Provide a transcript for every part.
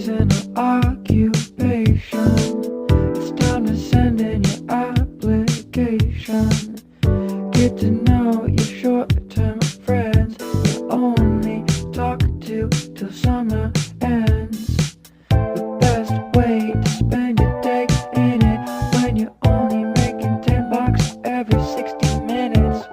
is an occupation. It's time to send in your application. Get to know your short-term friends you only talk to till summer ends. The best way to spend your day in it when you're only making $10 every 60 minutes.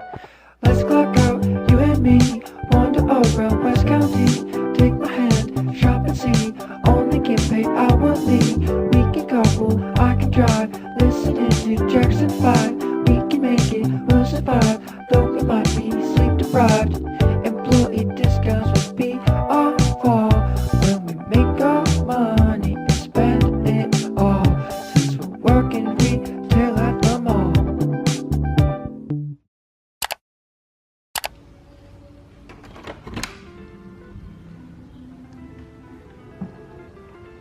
Let's clock out, you and me, wander around West County. Take my hand, shop and see, only get paid hourly. We can carpool, I can drive, listening to Jackson 5. We can make it, we'll survive, though we might be sleep deprived. Employee discounts will be our fall when we make our money and spend it all, since we're working retail at the mall.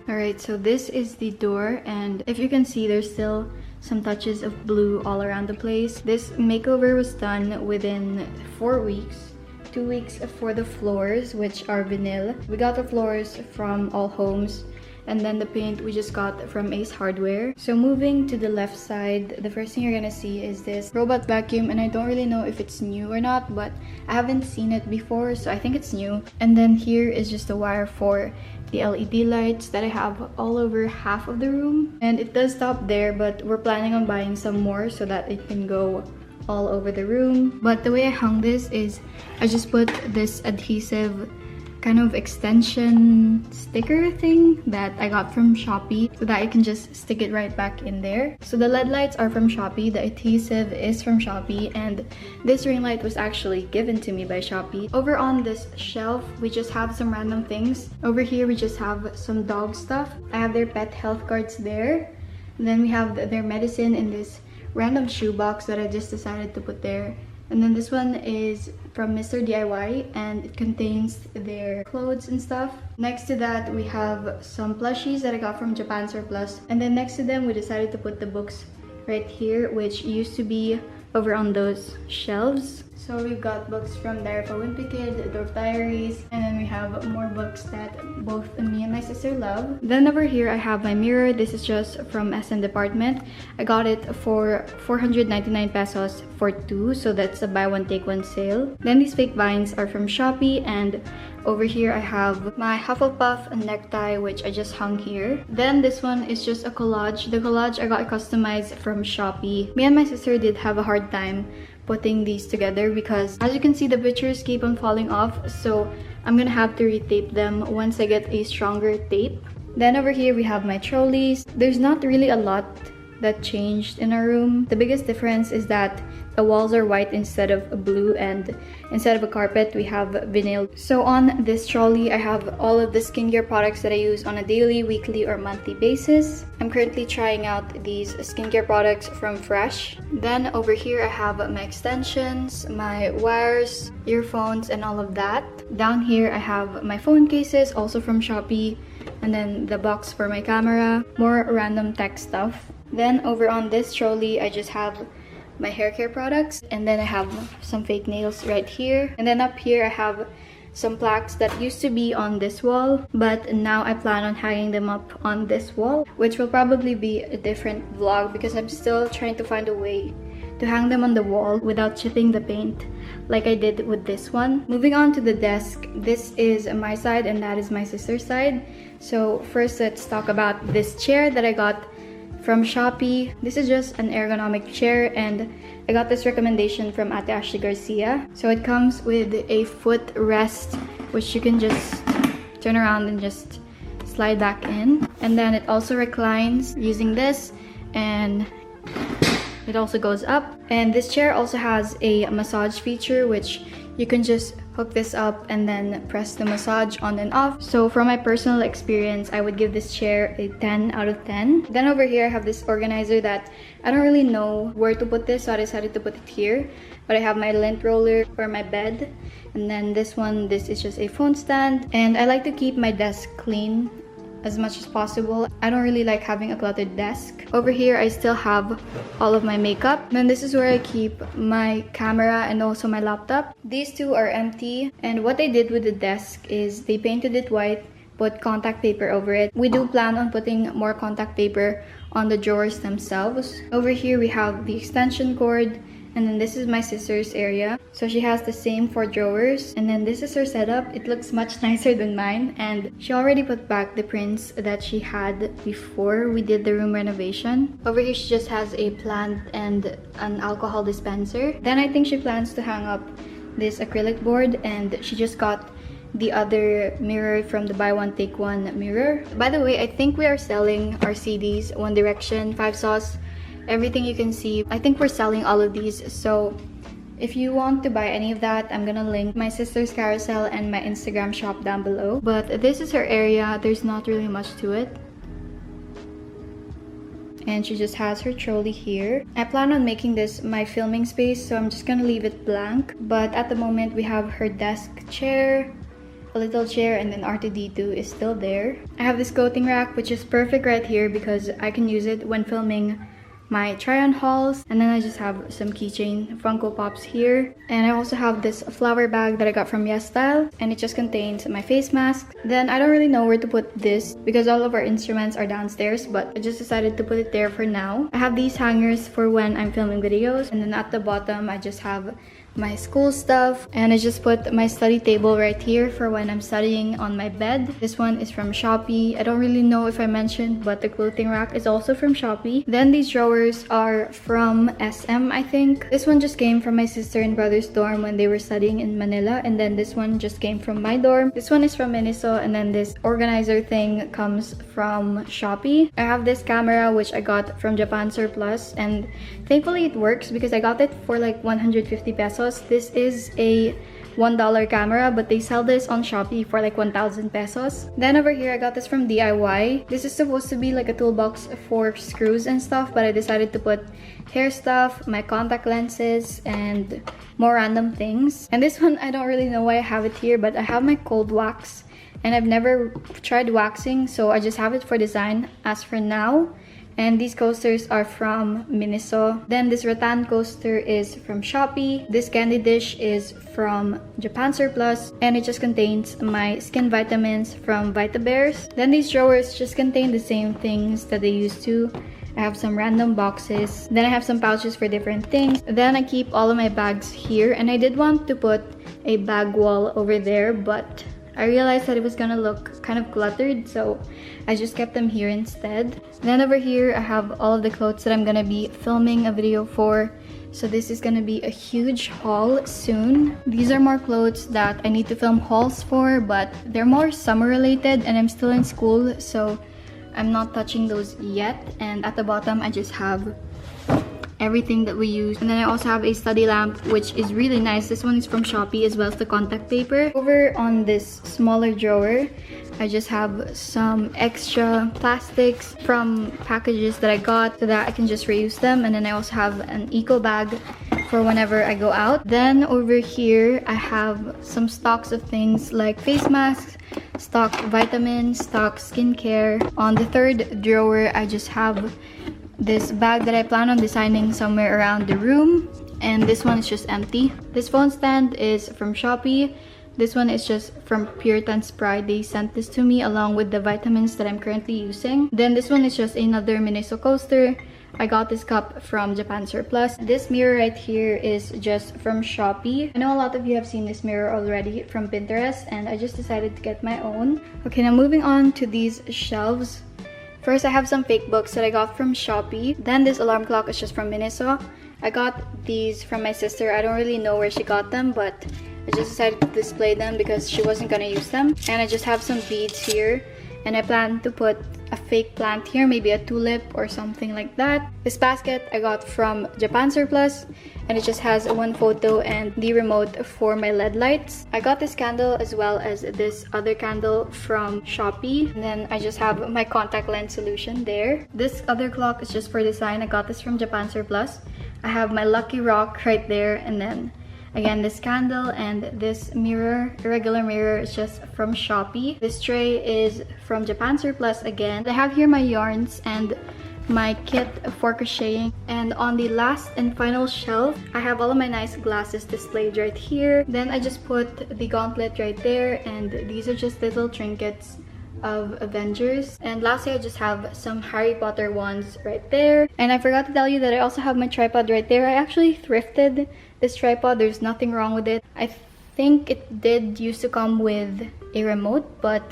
Alright, so this is the door, and if you can see, there's still some touches of blue all around the place. This makeover was done within 4 weeks. 2 weeks for the floors, which are vinyl. We got the floors from All Homes, and then the paint we just got from Ace Hardware. So moving to the left side, the first thing you're gonna see is this robot vacuum, and I don't really know if it's new or not, but I haven't seen it before, so I think it's new. And then here is just a wire for the LED lights that I have all over half of the room. And it does stop there, but we're planning on buying some more so that it can go all over the room. But the way I hung this is I just put this adhesive kind of extension sticker thing that I got from Shopee so that I can just stick it right back in there. So the LED lights are from Shopee, the adhesive is from Shopee, and this ring light was actually given to me by Shopee. Over on this shelf, we just have some random things. Over here, we just have some dog stuff. I have their pet health cards there. And then we have their medicine in this random shoe box that I just decided to put there. And then this one is from Mr. DIY, and it contains their clothes and stuff. Next to that, we have some plushies that I got from Japan Surplus. And then next to them, we decided to put the books right here, which used to be over on those shelves. So we've got books from Diary of a Wimpy Kid, Dork Diaries, and then we have more books that both me and my sister love. Then over here, I have my mirror. This is just from SM Department. I got it for 499 pesos for 2, so that's a buy one take one sale. Then these fake vines are from Shopee, and over here I have my Hufflepuff necktie, which I just hung here. Then this one is just a collage. The collage I got customized from Shopee. Me and my sister did have a hard time putting these together because, as you can see, the pictures keep on falling off, so I'm gonna have to retape them once I get a stronger tape. Then over here we have my trolleys. There's not really a lot that changed in our room. The biggest difference is that the walls are white instead of blue, and instead of a carpet we have vinyl. So on this trolley I have all of the skincare products that I use on a daily, weekly, or monthly basis. I'm currently trying out these skincare products from Fresh. Then over here I have my extensions, my wires, earphones, and all of that. Down here I have my phone cases, also from Shopee, and then the box for my camera, more random tech stuff. Then over on this trolley I just have my hair care products, and then I have some fake nails right here. And then up here I have some plaques that used to be on this wall, but now I plan on hanging them up on this wall, which will probably be a different vlog because I'm still trying to find a way to hang them on the wall without chipping the paint like I did with this one. Moving on to the desk, this is my side and that is my sister's side. So first, let's talk about this chair that I got from Shopee. This is just an ergonomic chair, and I got this recommendation from Ate Ashley Garcia. So it comes with a foot rest, which you can just turn around and just slide back in. And then it also reclines using this, and it also goes up. And this chair also has a massage feature, which you can just hook this up and then press the massage on and off. So from my personal experience, I would give this chair a 10 out of 10. Then over here I have this organizer that I don't really know where to put this, so I decided to put it here. But I have my lint roller for my bed, and then this one, this is just a phone stand. And I like to keep my desk clean as much as possible. I don't really like having a cluttered desk. Over here I still have all of my makeup. Then this is where I keep my camera and also my laptop. These two are empty, and what they did with the desk is they painted it white, put contact paper over it. We do plan on putting more contact paper on the drawers themselves. Over here we have the extension cord, and then this is my sister's area. So she has the same 4 drawers, and then this is her setup. It looks much nicer than mine, and she already put back the prints that she had before we did the room renovation. Over here she just has a plant and an alcohol dispenser. Then I think she plans to hang up this acrylic board, and she just got the other mirror from the buy one take one mirror. By the way, I think we are selling our CDs, One Direction, 5 Sauce, everything you can see. I think we're selling all of these, so if you want to buy any of that, I'm gonna link my sister's carousel and my Instagram shop down below. But this is her area. There's not really much to it, and she just has her trolley here. I plan on making this my filming space, so I'm just gonna leave it blank. But at the moment we have her desk chair, a little chair, and then R2D2 is still there. I have this coating rack, which is perfect right here because I can use it when filming my try-on hauls. And then I just have some keychain Funko Pops here. And I also have this flower bag that I got from Yes Style, and it just contains my face mask. Then I don't really know where to put this because all of our instruments are downstairs, but I just decided to put it there for now. I have these hangers for when I'm filming videos, and then at the bottom I just have my school stuff, and I just put my study table right here for when I'm studying on my bed. This one is from Shopee. I don't really know if I mentioned, but the clothing rack is also from Shopee. Then these drawers are from SM, I think. This one just came from my sister and brother's dorm when they were studying in Manila, and then this one just came from my dorm. This one is from Miniso, and then this organizer thing comes from Shopee. I have this camera which I got from Japan Surplus, and thankfully it works because I got it for like 150 pesos. This is a $1 camera, but they sell this on Shopee for like 1,000 pesos. Then over here I got this from DIY. This is supposed to be like a toolbox for screws and stuff, but I decided to put hair stuff, my contact lenses, and more random things. And this one, I don't really know why I have it here, but I have my cold wax, and I've never tried waxing, so I just have it for design as for now. And these coasters are from Miniso. Then this rattan coaster is from Shopee. This candy dish is from Japan Surplus, and it just contains my skin vitamins from VitaBears. Then these drawers just contain the same things that they used to. I have some random boxes. Then I have some pouches for different things. Then I keep all of my bags here, and I did want to put a bag wall over there, but I realized that it was gonna look kind of cluttered, so I just kept them here instead. Then over here I have all of the clothes that I'm gonna be filming a video for. So this is gonna be a huge haul soon. These are more clothes that I need to film hauls for, but they're more summer related, and I'm still in school, so I'm not touching those yet. And at the bottom I just have everything that we use. And then I also have a study lamp, which is really nice. This one is from Shopee, as well as the contact paper. Over on this smaller drawer, I just have some extra plastics from packages that I got so that I can just reuse them. And then I also have an eco bag for whenever I go out. Then over here, I have some stocks of things like face masks, stock vitamins, stock skincare. On the third drawer, I just have this bag that I plan on designing somewhere around the room, and this one is just empty. This phone stand is from Shopee. This one is just from Puritan's Pride. They sent this to me along with the vitamins that I'm currently using. Then this one is just another Miniso coaster. I got this cup from Japan Surplus. This mirror right here is just from Shopee. I know a lot of you have seen this mirror already from Pinterest, and I just decided to get my own. Okay, now moving on to these shelves. First, I have some fake books that I got from Shopee. Then this alarm clock is just from Miniso. I got these from my sister. I don't really know where she got them, but I just decided to display them because she wasn't gonna use them. And I just have some beads here, and I plan to put a fake plant here, maybe a tulip or something like that. This basket I got from Japan Surplus, and it just has one photo and the remote for my LED lights. I got this candle as well as this other candle from Shopee. And then I just have my contact lens solution there. This other clock is just for design. I got this from Japan Surplus. I have my lucky rock right there, and then again, this candle and this mirror, irregular mirror, is just from Shopee. This tray is from Japan Surplus again. I have here my yarns and my kit for crocheting. And on the last and final shelf, I have all of my nice glasses displayed right here. Then I just put the gauntlet right there, and these are just little trinkets of Avengers. And lastly, I just have some Harry Potter ones right there. And I forgot to tell you that I also have my tripod right there. I actually thrifted this tripod. There's nothing wrong with it. I think it did used to come with a remote, but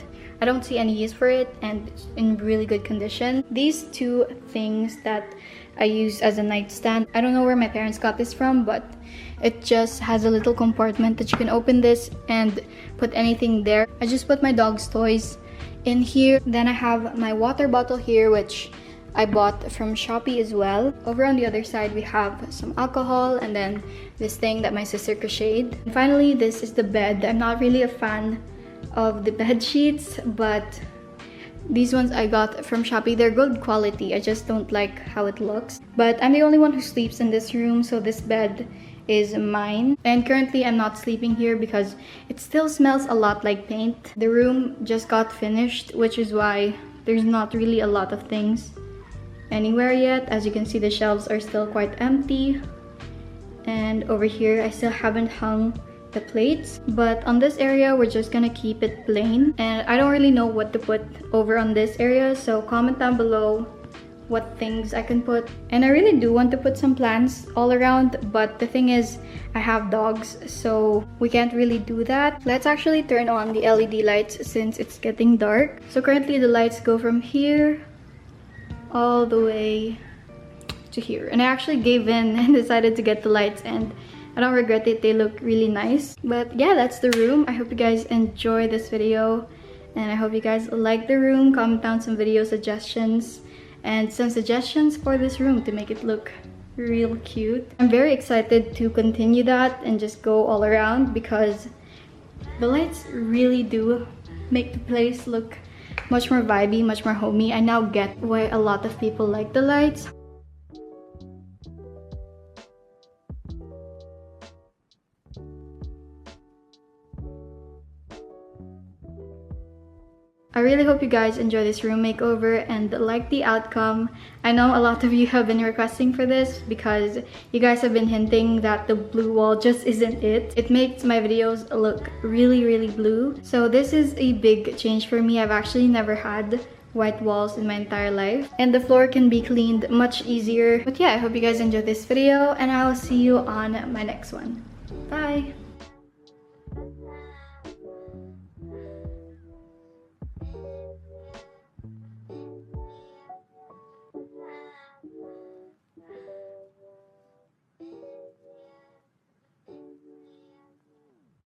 I don't see any use for it, and it's in really good condition. These two things that I use as a nightstand, I don't know where my parents got this from, but it just has a little compartment that you can open this and put anything there. I just put my dog's toys in here. Then I have my water bottle here, which I bought from Shopee as well. Over on the other side, we have some alcohol, and then this thing that my sister crocheted. And finally, this is the bed. I'm not really a fan of the bed sheets, but these ones I got from Shopee. They're good quality. I just don't like how it looks. But I'm the only one who sleeps in this room, so this bed is mine. And currently I'm not sleeping here because it still smells a lot like paint. The room just got finished, which is why there's not really a lot of things anywhere yet. As you can see, the shelves are still quite empty. And over here, I still haven't hung the plates, but on this area we're just gonna keep it plain, and I don't really know what to put over on this area, so comment down below what things I can put. And I really do want to put some plants all around, but the thing is I have dogs, so we can't really do that. Let's actually turn on the LED lights since it's getting dark. So currently the lights go from here all the way to here, and I actually gave in and decided to get the lights, and I don't regret it. They look really nice. But yeah, that's the room. I hope you guys enjoy this video, and I hope you guys like the room. Comment down some video suggestions and some suggestions for this room to make it look real cute. I'm very excited to continue that and just go all around, because the lights really do make the place look much more vibey, much more homey. I now get why a lot of people like the lights. I really hope you guys enjoy this room makeover and like the outcome. I know a lot of you have been requesting for this because you guys have been hinting that the blue wall just isn't it. It makes my videos look really blue. So this is a big change for me. I've actually never had white walls in my entire life, and the floor can be cleaned much easier. But yeah, I hope you guys enjoyed this video, and I will see you on my next one. Bye!